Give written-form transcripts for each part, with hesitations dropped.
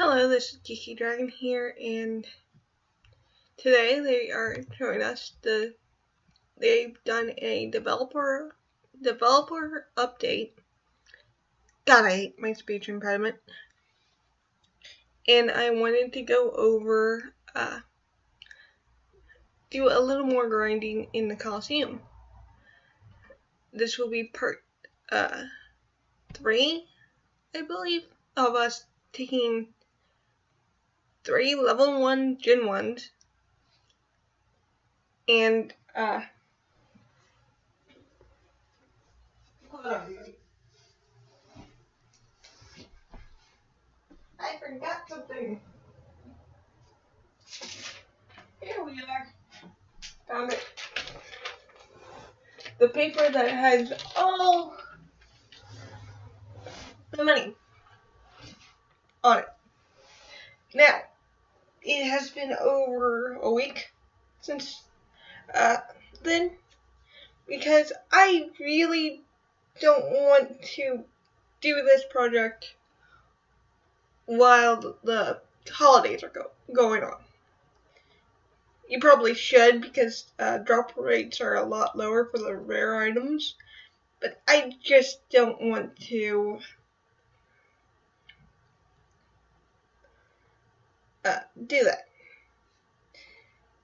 Hello, this is Geeky Dragon here, and today they are showing us they've done a developer update. God, I hate my speech impediment. And I wanted to go over do a little more grinding in the Coliseum. This will be part 3, I believe, of us taking 3 level 1 Gen 1s and hold on. I forgot something. Here we are. Found it. The paper that has all the money on it. Now, it has been over a week since then, because I really don't want to do this project while the holidays are going on. You probably should, because drop rates are a lot lower for the rare items, but I just don't want to do that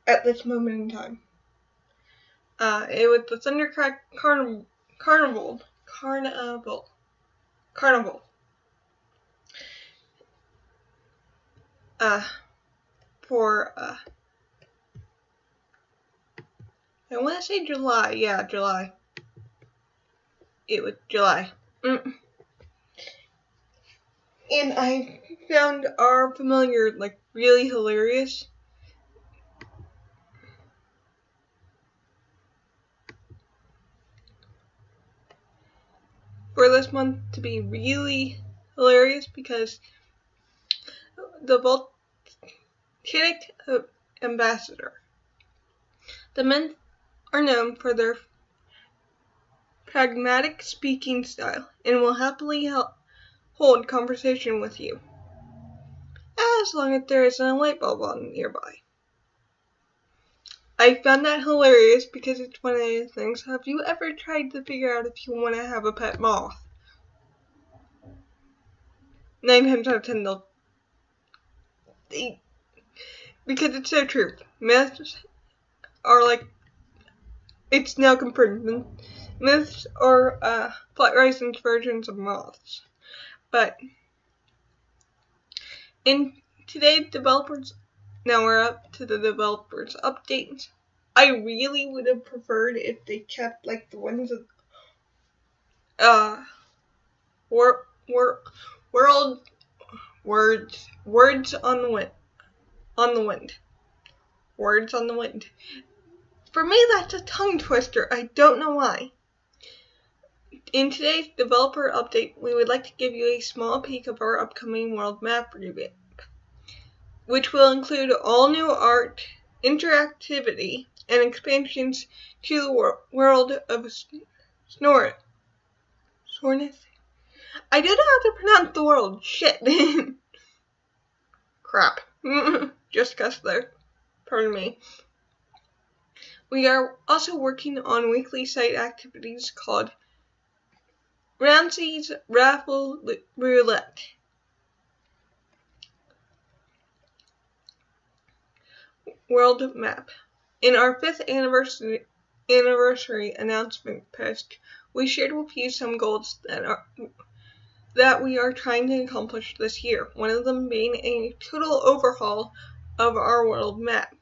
at this moment in time. It was the Thundercrack Carnival. For I want to say July. Yeah, July. It was July. And I found our familiar really hilarious. For this month to be really hilarious, because the volcanic ambassador. The men are known for their pragmatic speaking style and will happily hold conversation with you, as long as there isn't a light bulb on nearby. I found that hilarious because it's one of the things. Have you ever tried to figure out if you want to have a pet moth? 9 times out of 10 because it's so true. Myths are it's now confirmed. Myths are Flat Rising's versions of moths. But in today's developers, now we're up to the developers updates. I really would have preferred if they kept the ones of words on the wind. Words on the wind. For me, that's a tongue twister. I don't know why. In today's developer update, we would like to give you a small peek of our upcoming world map revamp, which will include all new art, interactivity, and expansions to the world of Snorris. I don't know how to pronounce the world. Shit. Crap. Just cussed there. Pardon me. We are also working on weekly site activities called Ramsey's Raffle Roulette. World map. In our 5th anniversary announcement post, we shared with you some goals that we are trying to accomplish this year. One of them being a total overhaul of our world map.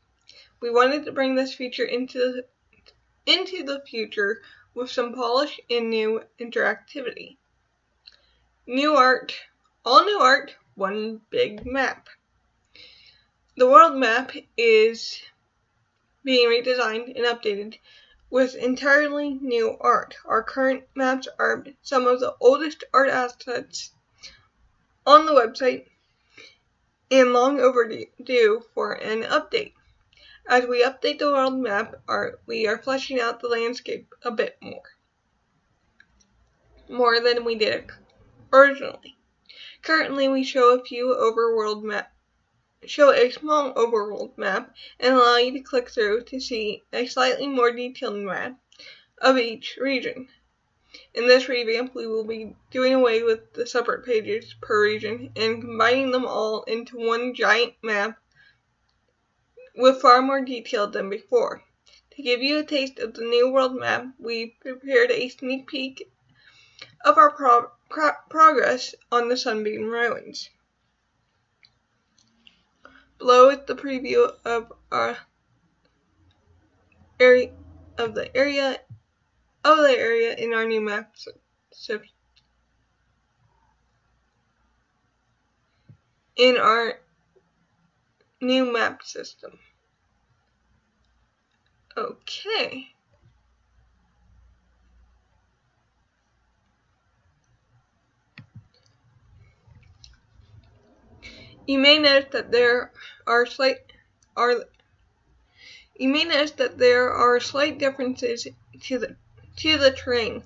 We wanted to bring this feature into the future with some polish and new interactivity. New art, all new art, one big map. The world map is being redesigned and updated with entirely new art. Our current maps are some of the oldest art assets on the website and long overdue for an update. As we update the world map, we are fleshing out the landscape a bit more than we did originally. Currently, we show a small overworld map and allow you to click through to see a slightly more detailed map of each region. In this revamp, we will be doing away with the separate pages per region and combining them all into one giant map with far more detail than before. To give you a taste of the new world map, we prepared a sneak peek of our progress on the Sunbeam Ruins. Below is the preview of our area in our new map system. Okay. You may notice that there are slight differences to the terrain.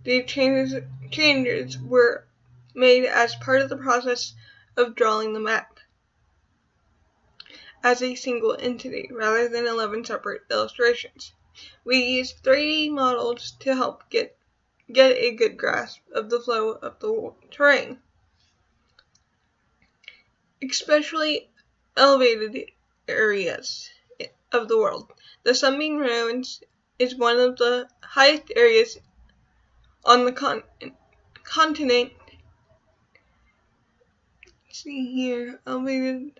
These changes were made as part of the process of drawing the map as a single entity rather than 11 separate illustrations. We used 3D models to help get a good grasp of the flow of the terrain, especially elevated areas of the world. The Sunbeam Ruins is one of the highest areas on the continent. See here, elevated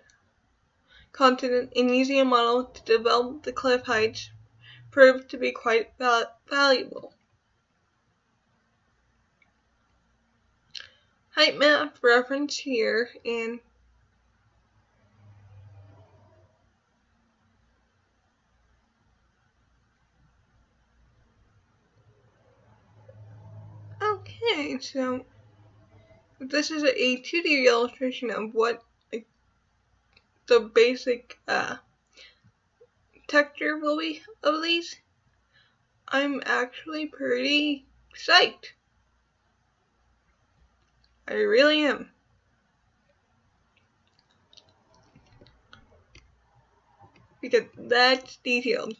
continent, and using a model to develop the cliff heights proved to be quite valuable. Height map reference here, and okay, so this is a 2D illustration of what the basic texture will be of these. I'm actually pretty psyched. I really am. Because that's detailed.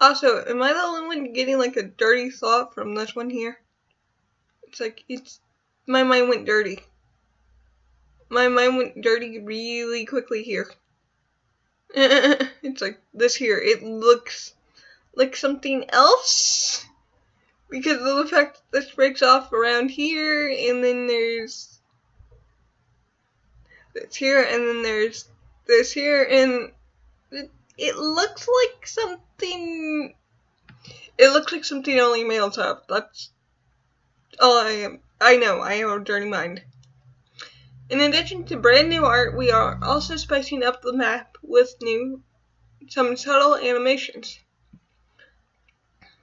Also, am I the only one getting like a dirty thought from this one here? It's like, my mind went dirty. My mind went dirty really quickly here. It's like this here. It looks like something else because of the fact that this breaks off around here, and then there's this here, and then there's this here, and it looks like something. It looks like something only males have. That's all I am. I know, I have a dirty mind. In addition to brand new art, we are also spicing up the map with some subtle animations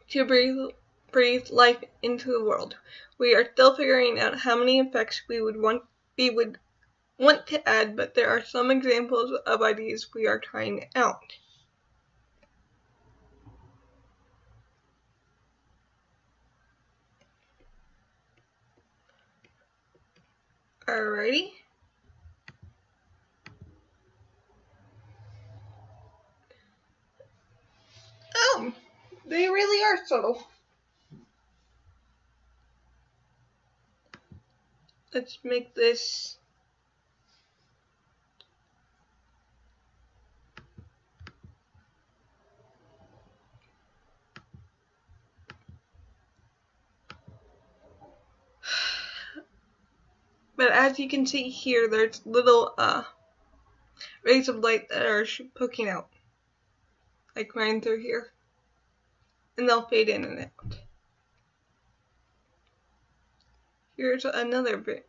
to breathe life into the world. We are still figuring out how many effects we would want to add, but there are some examples of ideas we are trying out. Alrighty. Oh, they really are subtle. Let's make this but as you can see here, there's little rays of light that are poking out, like right through here, and they'll fade in and out. Here's another bit.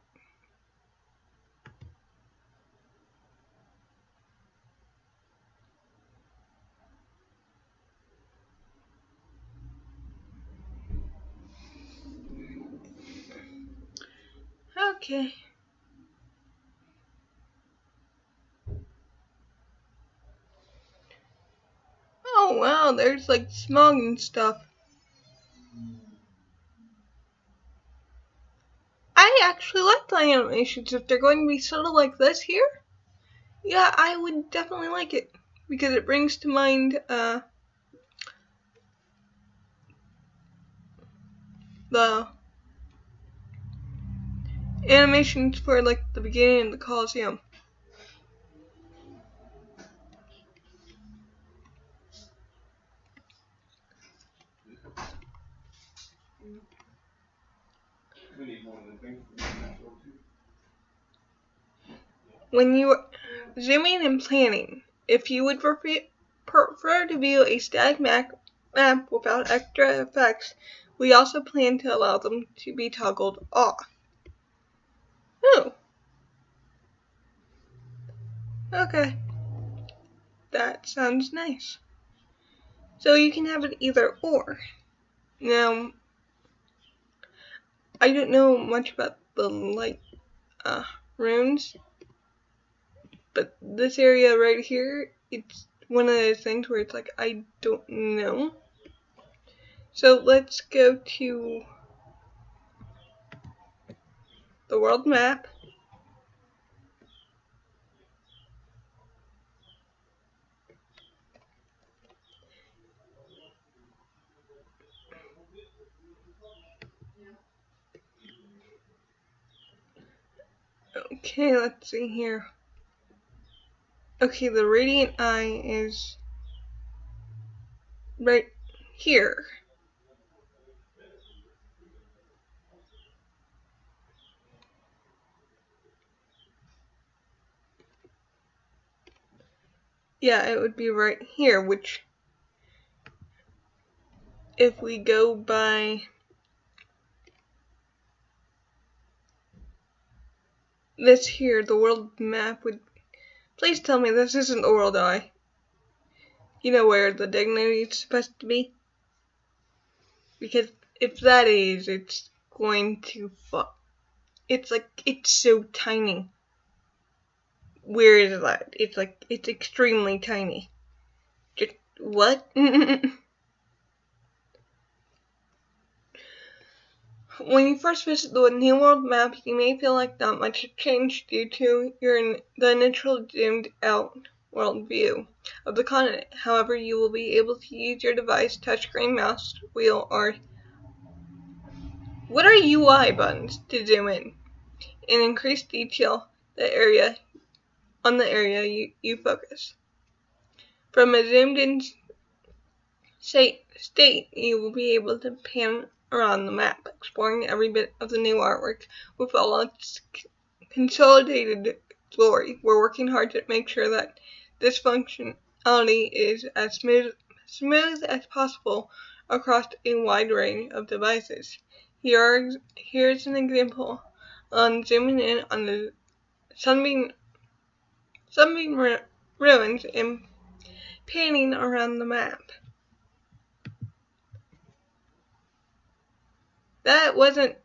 Okay. Oh wow, there's like smog and stuff. I actually like the animations. If they're going to be sort of like this here, yeah, I would definitely like it. Because it brings to mind, the animations for, like, the beginning of the Colosseum. When you are zooming and planning, if you would prefer to view a static map without extra effects, we also plan to allow them to be toggled off. Oh, okay. That sounds nice. So you can have it either or. Now, I don't know much about the light runes, but this area right here, it's one of those things where it's like, I don't know. So let's go to the world map. Okay, let's see here. Okay, the radiant eye is right here. Yeah, it would be right here, which, if we go by this here, the world map would... Please tell me this isn't the world eye. You know where the dignity is supposed to be? Because if that is, it's going to fuck. It's like, it's so tiny. Where is that? It's like, it's extremely tiny. Just, what? When you first visit the New World map, you may feel like not much has changed due to the initial zoomed out world view of the continent. However, you will be able to use your device, touchscreen, mouse, wheel, or what are UI buttons to zoom in and increase detail on the area you focus. From a zoomed in state, you will be able to pan around the map, exploring every bit of the new artwork with all its consolidated glory. We're working hard to make sure that this functionality is as smooth as possible across a wide range of devices. Here's an example on zooming in on the Sunbeam ruins and panning around the map. That wasn't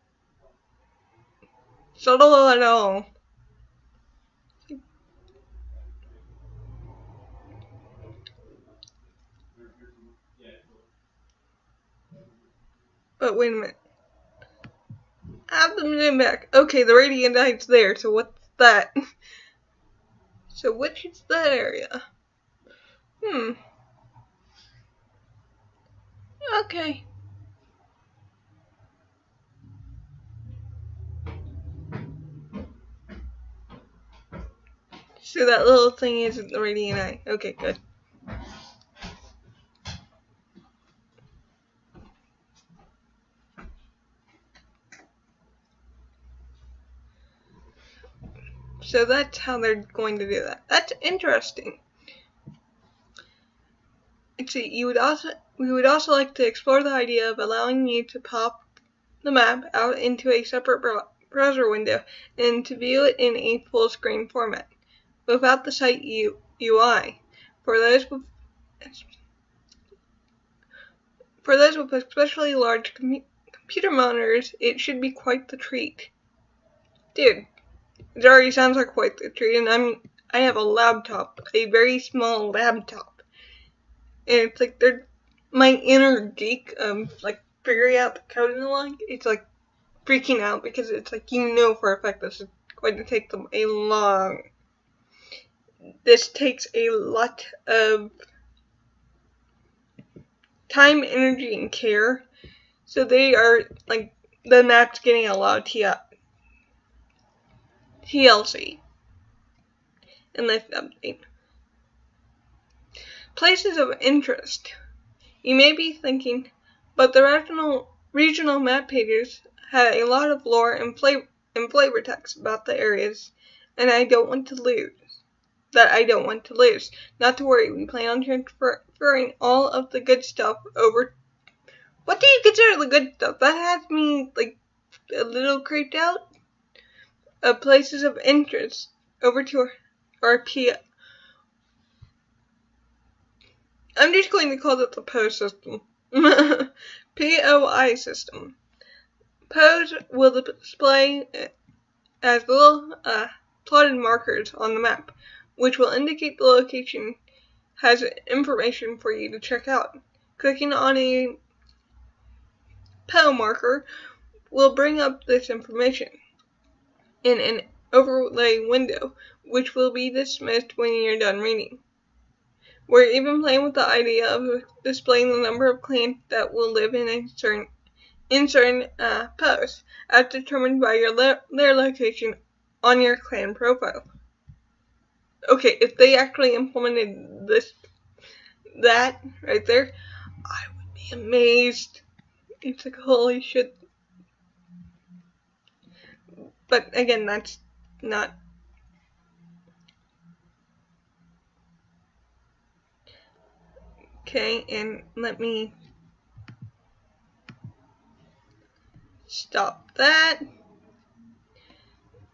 subtle at all. But wait a minute. Have them zoom back. Okay, the radiant eye's there, so what's that? So which is that area? Okay. So that little thing isn't the radiant eye. Okay, good. So that's how they're going to do that. That's interesting. We would also like to explore the idea of allowing you to pop the map out into a separate browser window and to view it in a full screen format without the site UI. For those with especially large computer monitors, it should be quite the treat. Dude, it already sounds like quite the treat, and I have a laptop, a very small laptop, and it's like my inner geek like figuring out the code in the line. It's like freaking out because it's like, you know for a fact this is going to take them a long. This takes a lot of time, energy, and care. So they are like, the map's getting a lot of TLC in this update. Places of interest. You may be thinking, but the regional map pages had a lot of lore and flavor text about the areas, and I don't want to lose. Not to worry, we plan on transferring all of the good stuff over. What do you consider the good stuff? That has me like a little creeped out. Places of interest over to our I'm just going to call it the POE system. POI system. POEs will display as little plotted markers on the map, which will indicate the location has information for you to check out. Clicking on a POE marker will bring up this information in an overlay window, which will be dismissed when you're done reading. We're even playing with the idea of displaying the number of clans that will live in certain POEs, as determined by their location on your clan profile. Okay, if they actually implemented that right there, I would be amazed. It's like, holy shit. But again, that's not. Okay, and let me stop that.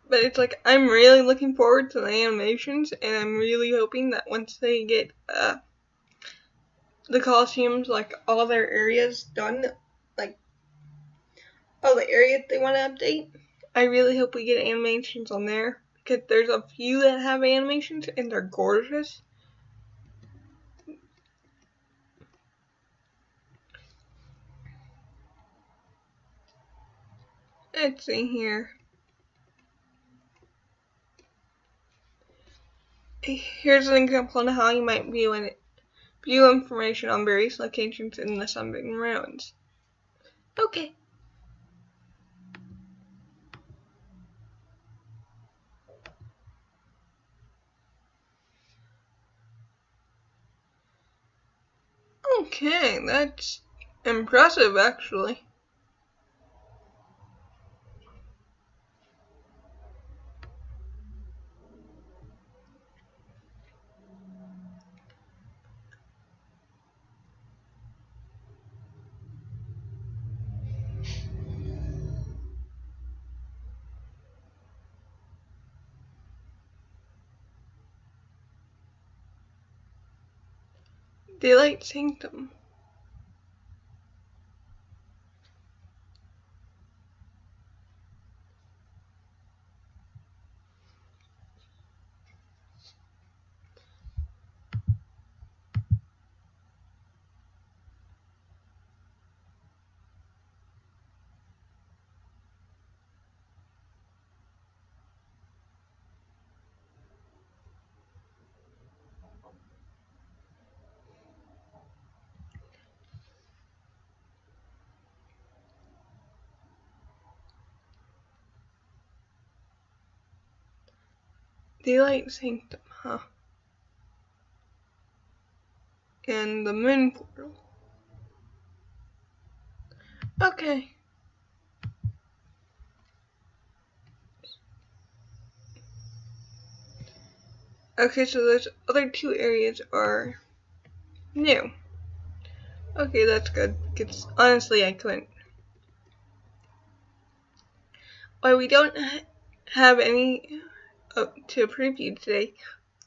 But it's like, I'm really looking forward to the animations, and I'm really hoping that once they get the costumes, like all their areas done, like all the areas they want to update, I really hope we get animations on there, because there's a few that have animations and they're gorgeous. Let's see here. Here's an example on how you might view information on various locations in the Sunbitten Ruins. Okay. Okay, that's impressive, actually. Daylight Sanctum. Daylight Sanctum, huh? And the Moon Portal. Okay. Okay, so those other two areas are new. Okay, that's good, because honestly I couldn't. While we don't have any to preview today,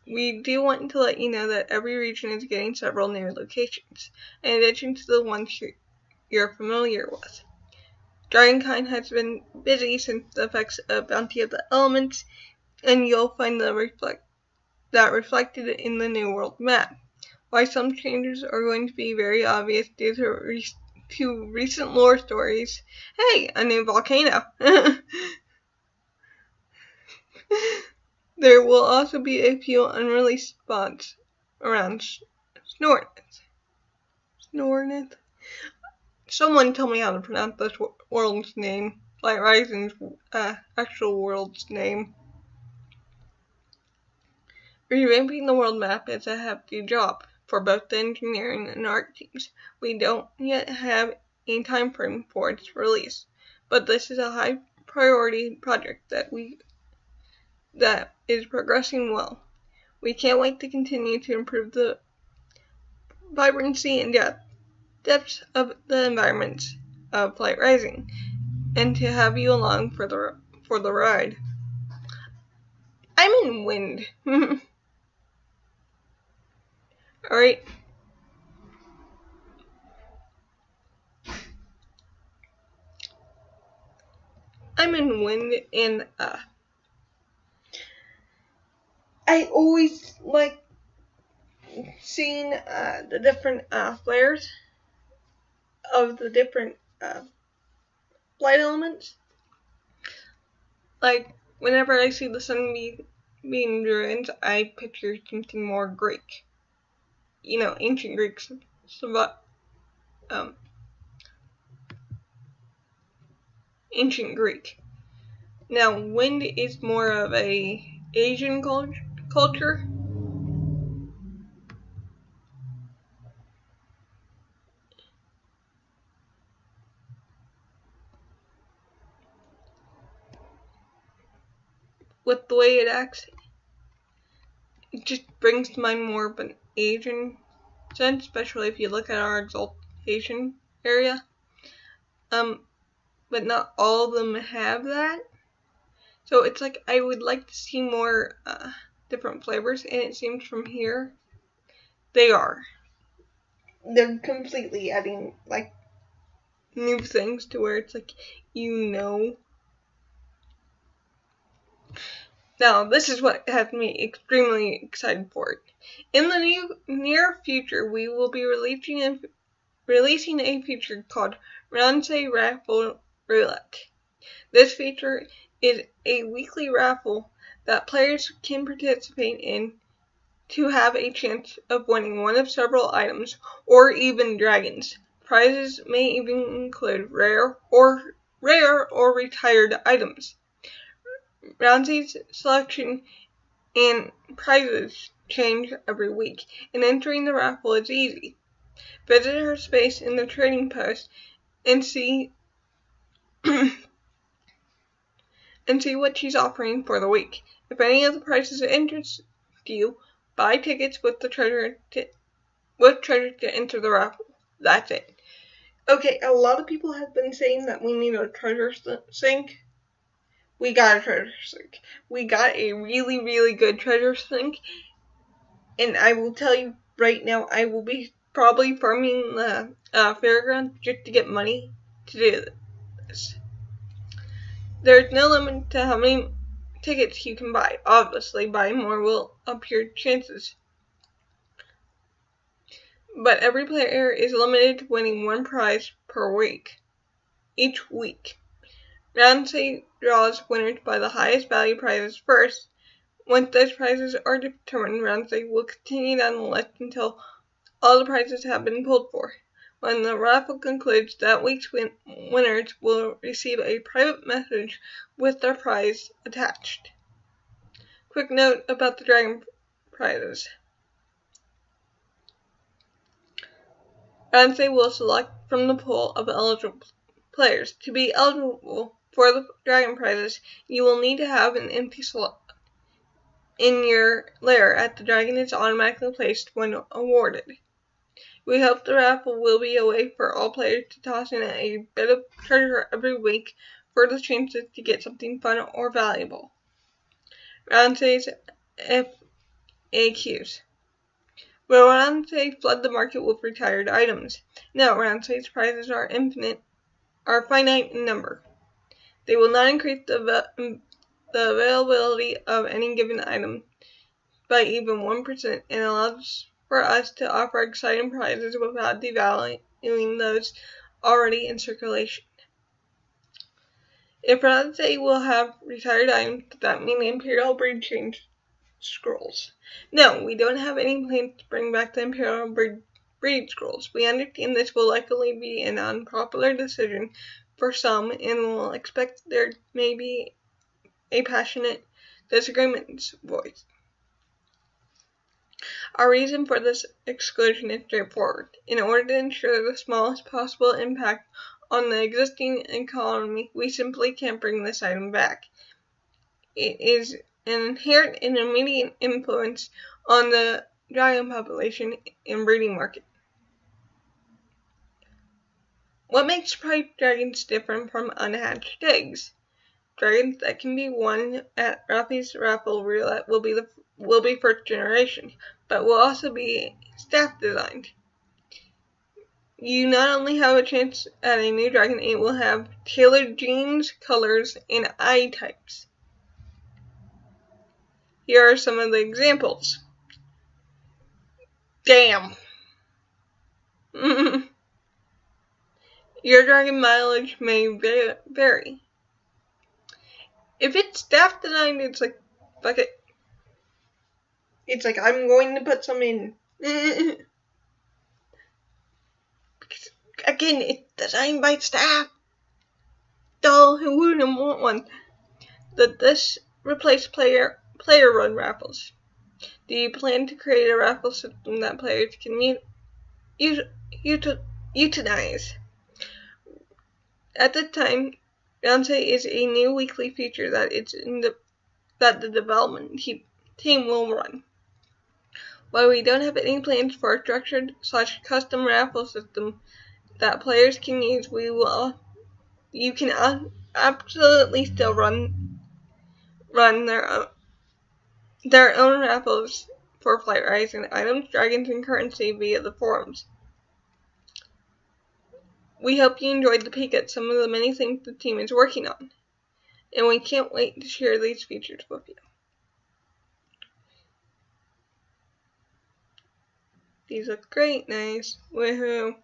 we do want to let you know that every region is getting several new locations, in addition to the ones you're familiar with. Dragonkind has been busy since the effects of Bounty of the Elements, and you'll find that reflected in the New World map. While some changes are going to be very obvious due to to recent lore stories. Hey, a new volcano. There will also be a few unreleased spots around Snornith. Someone tell me how to pronounce this world's name. Light Rising's actual world's name. Revamping the world map is a hefty job for both the engineering and art teams. We don't yet have a time frame for its release, but this is a high priority project that is progressing well. We can't wait to continue to improve the vibrancy and depths of the environments of Light Rising, and to have you along for the ride. I'm in wind. Alright. I'm in wind, and I always like seeing the different flares of the different light elements. Like, whenever I see the sun being ruined, I picture something more Greek. You know, ancient Greeks. Ancient Greek. Now, wind is more of a Asian culture. With the way it acts, it just brings to mind more of an Asian sense, especially if you look at our exaltation area. But not all of them have that. So it's like I would like to see more different flavors, and it seems from here they're completely adding like new things to where it's like, you know. Now, this is what has me extremely excited for it. In the near future, we will be releasing a feature called Raffle Roulette. This feature is a weekly raffle that players can participate in to have a chance of winning one of several items, or even dragons. Prizes may even include rare or retired items. Ramsey's selection and prizes change every week, and entering the raffle is easy. Visit her space in the trading post and see what she's offering for the week. If any of the prices interest you, buy tickets with the treasure to enter the raffle. That's it. Okay, a lot of people have been saying that we need a treasure sink. We got a treasure sink. We got a really, really good treasure sink. And I will tell you right now, I will be probably farming the fairground just to get money to do this. There's no limit to how many tickets you can buy. Obviously, buying more will up your chances. But every player is limited to winning one prize per week. Each week. Ramsey draws winners by the highest value prizes first. Once those prizes are determined, Ramsey will continue down the list until all the prizes have been pulled for. When the raffle concludes, that week's winners will receive a private message with their prize attached. Quick note about the dragon prizes. Ramsey will select from the pool of eligible players. To be eligible for the dragon prizes, you will need to have an empty slot in your lair as the dragon is automatically placed when awarded. We hope the raffle will be a way for all players to toss in a bit of treasure every week for the chances to get something fun or valuable. Ramsey's FAQs. Will Ramsey flood the market with retired items? No, Ramsey's prizes are finite in number. They will not increase the availability of any given item by even 1% and allows for us to offer exciting prizes without devaluing those already in circulation. If Raffle will have retired items, does that mean the Imperial breed change scrolls? No, we don't have any plans to bring back the Imperial breed scrolls. We understand this will likely be an unpopular decision for some, and we'll expect there may be a passionate disagreement voiced. Our reason for this exclusion is straightforward. In order to ensure the smallest possible impact on the existing economy, we simply can't bring this item back. It is an inherent and immediate influence on the dragon population and breeding market. What makes pipe dragons different from unhatched eggs? Dragons that can be won at Raffle's Raffle Roulette will be first generation, but will also be staff designed. You not only have a chance at a new dragon, it will have tailored genes, colors, and eye types. Here are some of the examples. Damn. Your dragon mileage may vary. If it's staff designed, it's like, fuck it. It's like, I'm going to put some in. Because, again, it's designed by staff. Duh, who wouldn't want one? This replaced player-run raffles. Do you plan to create a raffle system that players can utilize? At the time, Dent is a new weekly feature that the development team will run. While we don't have any plans for a structured/custom raffle system that players can use, you can absolutely still run their own raffles for flight rides and items, dragons, and currency via the forums. We hope you enjoyed the peek at some of the many things the team is working on, and we can't wait to share these features with you. These look great, nice, woohoo.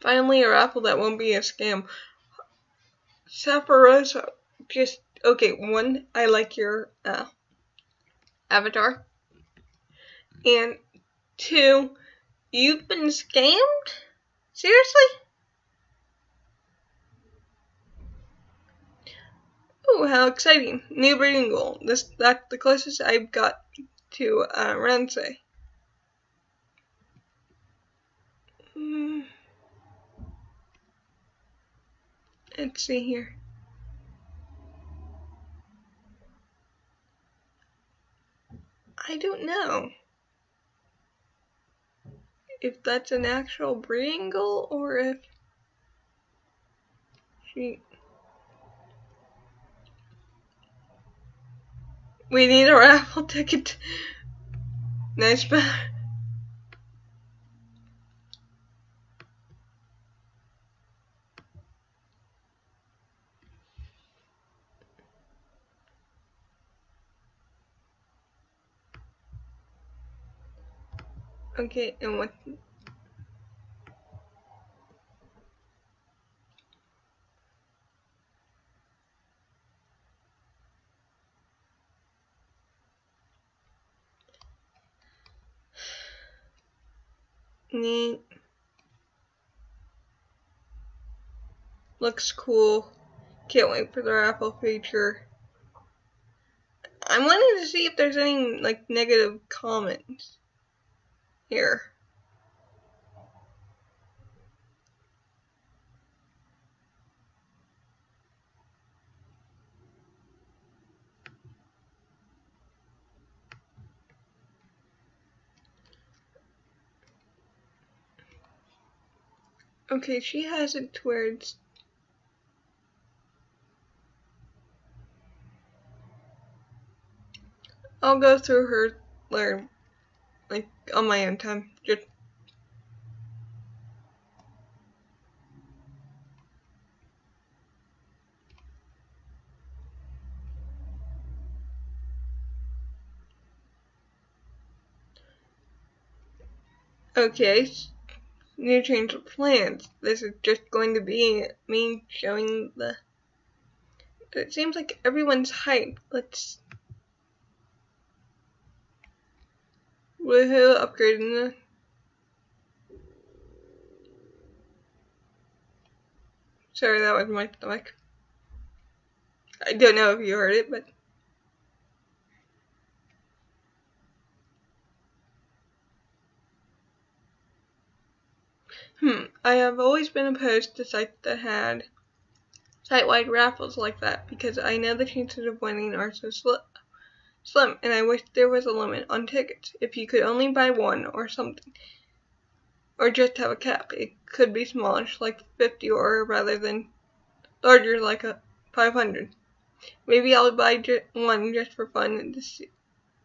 Finally, a raffle that won't be a scam. Sapporosa, okay, one, I like your avatar, and two, you've been scammed? Seriously? Oh, how exciting. New breeding goal. That's the closest I've got to Ransay. Let's see here. I don't know if that's an actual breeding goal or if we need a raffle ticket. Nice. Okay, and what? Neat. Looks cool. Can't wait for the raffle feature. I'm wanting to see if there's any like negative comments here. Okay, she has it to where it's I'll go through her later, like on my own time. Just Okay, new change of plans. This is just going to be me showing the... It seems like everyone's hyped. Let's... Woohoo, upgrading the... Sorry, that was my stomach. I don't know if you heard it, but... I have always been opposed to sites that had site-wide raffles like that because I know the chances of winning are so slim, and I wish there was a limit on tickets. If you could only buy one or something, or just have a cap, it could be smallish like 50 or rather than larger like a 500. Maybe I'll buy one just for fun and to see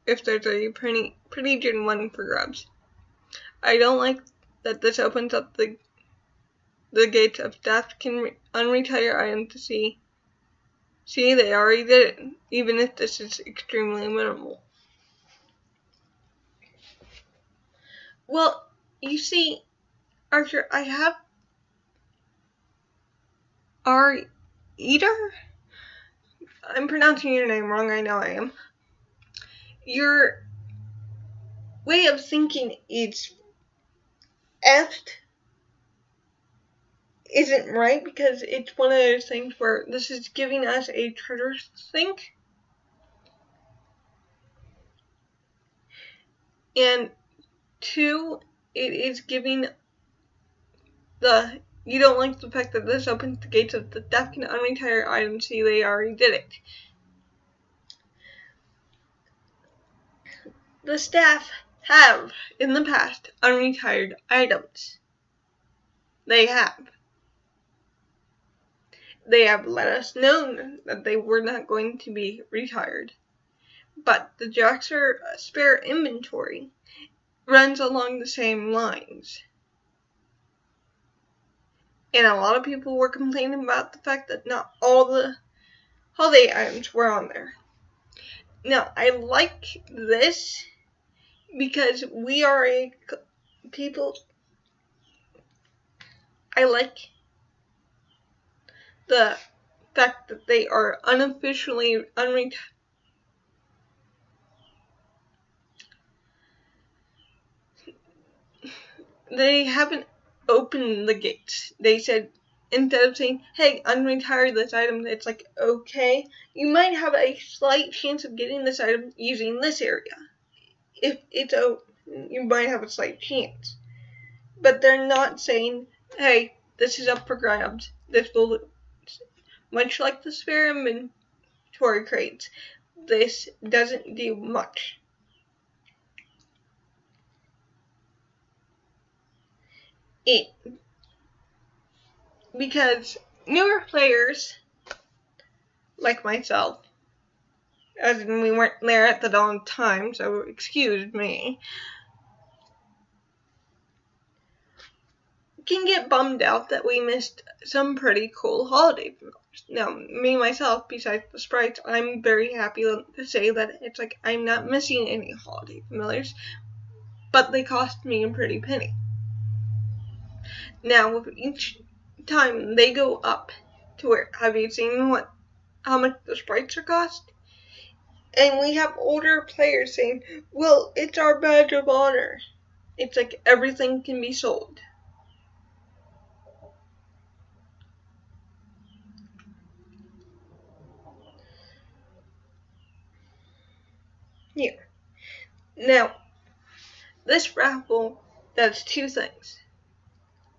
if there's a pretty good one for grabs. I don't like that this opens up the gates of staff can unretire items to see. See, they already did it, even if this is extremely minimal. Well, you see, Archer, I have our eater? I'm pronouncing your name wrong, I know I am. Your way of thinking is effed isn't right because it's one of those things where this is giving us a treasure sink. And two, it is giving you don't like the fact that this opens the gates of the staff can unretire items. See, they already did it. The staff have, in the past, unretired items. They have. They have let us know that they were not going to be retired. But the Jaxer spare inventory runs along the same lines. And a lot of people were complaining about the fact that not all the holiday items were on there. Now, I like this because we are I like the fact that they are unofficially unretired. They haven't opened the gates. They said, instead of saying, hey, unretire this item, it's like, okay, you might have a slight chance of getting this item using this area. If it's open, you might have a slight chance. But they're not saying, hey, this is up for grabs. This will, much like the spare inventory crates, this doesn't do much. Because newer players, like myself, as in we weren't there at the dawn time, so excuse me, can get bummed out that we missed some pretty cool holiday familiars. Now, me myself, besides the sprites, I'm very happy to say that it's like I'm not missing any holiday familiars, but they cost me a pretty penny. Now, with each time they go up to where, have you seen how much the sprites are cost? And we have older players saying, well, it's our badge of honor. It's like everything can be sold. Here. Now, this raffle does two things.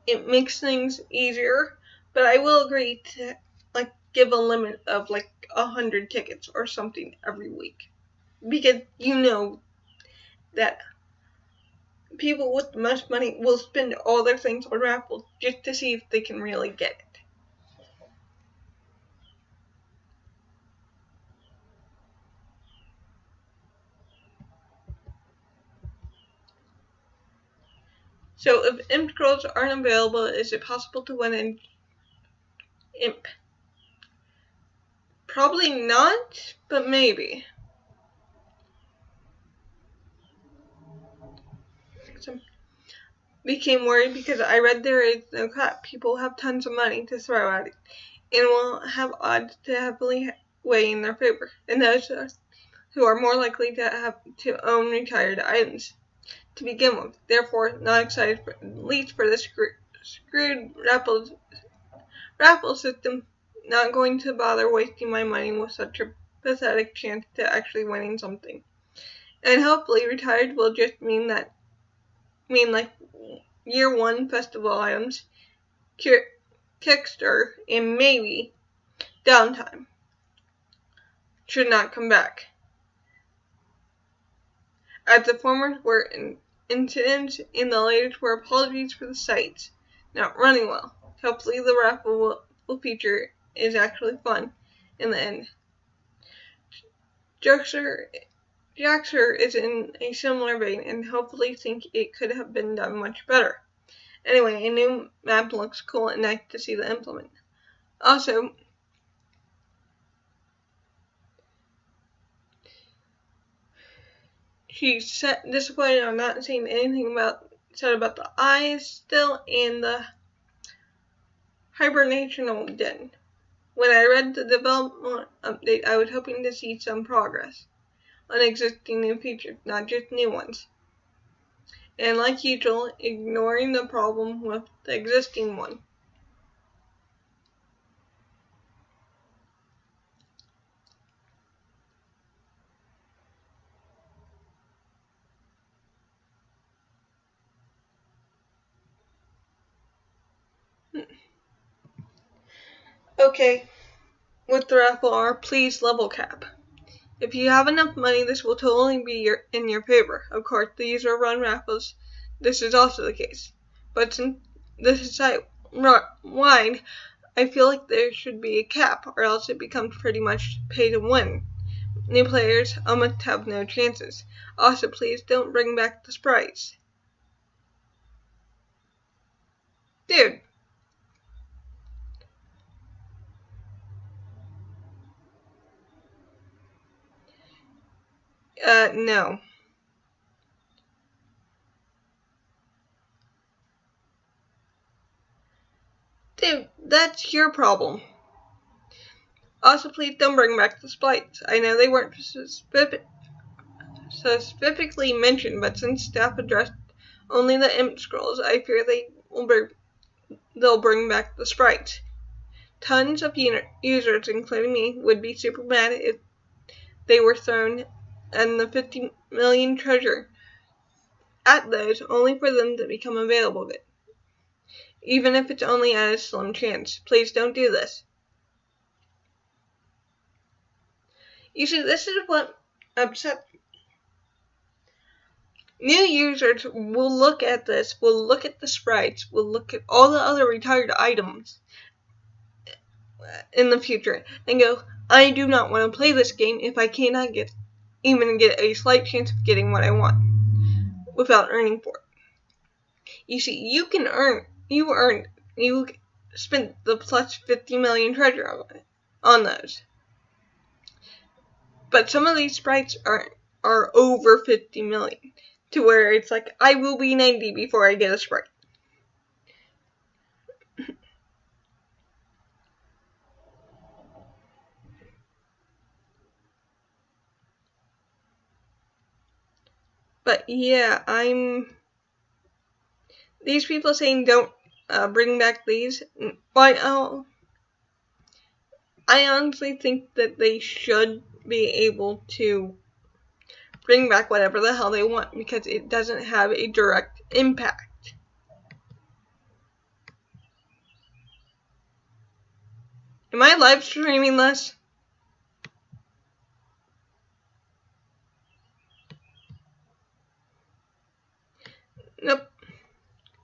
It makes things easier, but I will agree to give a limit of 100 tickets or something every week. Because you know that people with the most money will spend all their things on raffles just to see if they can really get it. So if imp scrolls aren't available, is it possible to win an imp? Probably not, but maybe. became worried because I read there is no cap. People have tons of money to throw at it, and will have odds to heavily weigh in their favor, and those who are more likely to have to own retired items to begin with. Therefore, not excited least for the screwed raffle system. Not going to bother wasting my money with such a pathetic chance to actually winning something. And hopefully retired will just mean like year one festival items, Kickstarter, and maybe downtime. Should not come back. As the former were incidents and the latest were apologies for the sites not running well. Hopefully the raffle feature is actually fun in the end. Jaxer is in a similar vein and hopefully think it could have been done much better. Anyway, a new map looks cool and nice to see the implement. Also, she's disappointed on not seeing anything said about the eyes still and the hibernational dent. When I read the development update, I was hoping to see some progress on existing new features, not just new ones. And like usual, ignoring the problem with the existing one. Okay, with the raffle R, please level cap. If you have enough money, this will totally be in your favor. Of course, the user-run raffles, this is also the case. But since this is site-wide, I feel like there should be a cap, or else it becomes pretty much pay to win. New players almost have no chances. Also, please don't bring back the sprites. Dude. No. Dude, that's your problem. Also, please don't bring back the sprites. I know they weren't specifically mentioned, but since staff addressed only the imp scrolls, I fear they'll bring back the sprites. Tons of users, including me, would be super mad if they were thrown and the 50 million treasure at those only for them to become available again. Even if it's only at a slim chance. Please don't do this. You see, this is what upsets me. New users will look at this, will look at the sprites, will look at all the other retired items in the future and go, I do not want to play this game if I cannot even get a slight chance of getting what I want without earning for it. You see, you spent the plus 50 million treasure on those. But some of these sprites are over 50 million, to where it's like, I will be 90 before I get a sprite. But yeah, these people saying don't bring back these, I honestly think that they should be able to bring back whatever the hell they want because it doesn't have a direct impact. Am I live streaming this? Nope.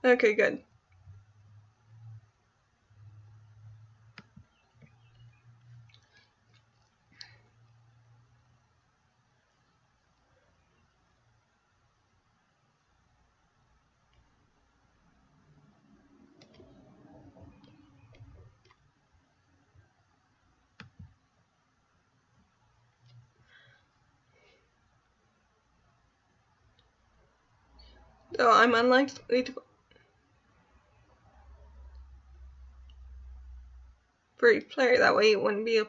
Okay, good. So I'm unlikely to. for each player. That way it wouldn't be a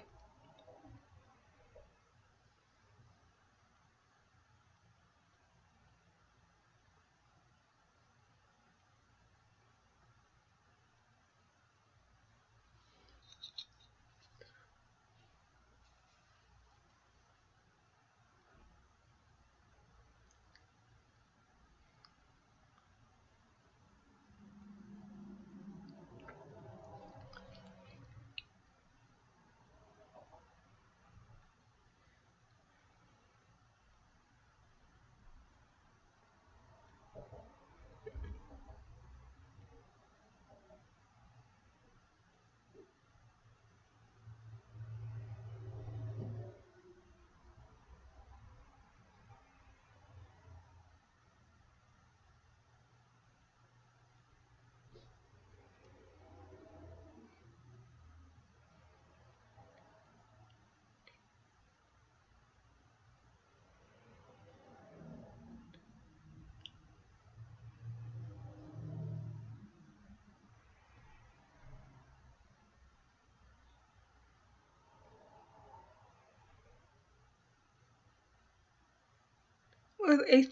with a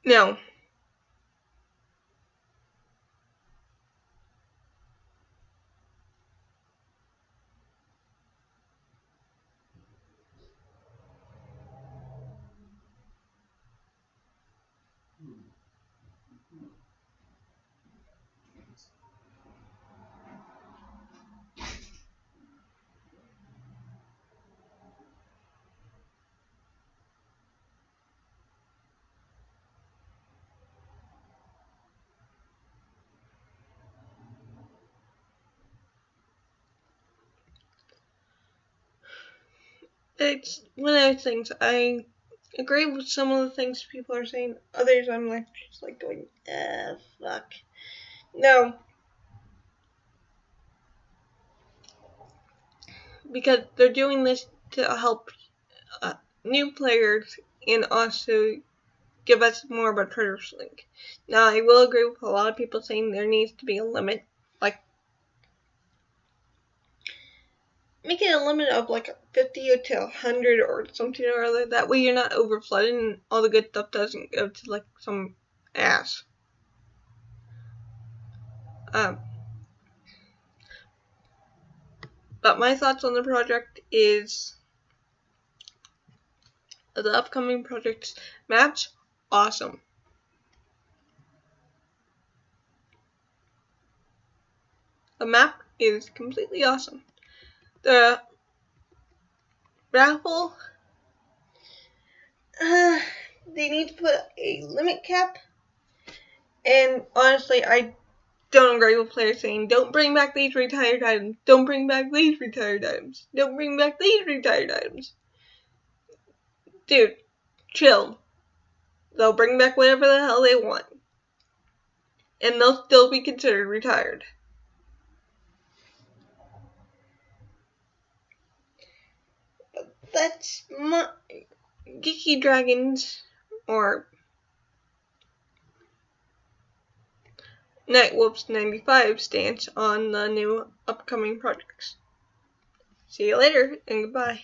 no. It's one of those things. I agree with some of the things people are saying. Others I'm like just like going, fuck. No. Because they're doing this to help new players and also give us more of a treasure link. Now, I will agree with a lot of people saying there needs to be a limit. Like, make it a limit of like 50 to 100 or something or other. That way you're not overflooded and all the good stuff doesn't go to like some ass. But my thoughts on the project is the upcoming project's maps, awesome. The map is completely awesome. The Raffle, they need to put a limit cap. And honestly, I don't agree with players saying, don't bring back these retired items. Don't bring back these retired items. Don't bring back these retired items. Dude, chill. They'll bring back whatever the hell they want. And they'll still be considered retired. That's my Geeky Dragons or Nightwolf's 95 stance on the new upcoming projects. See you later and goodbye.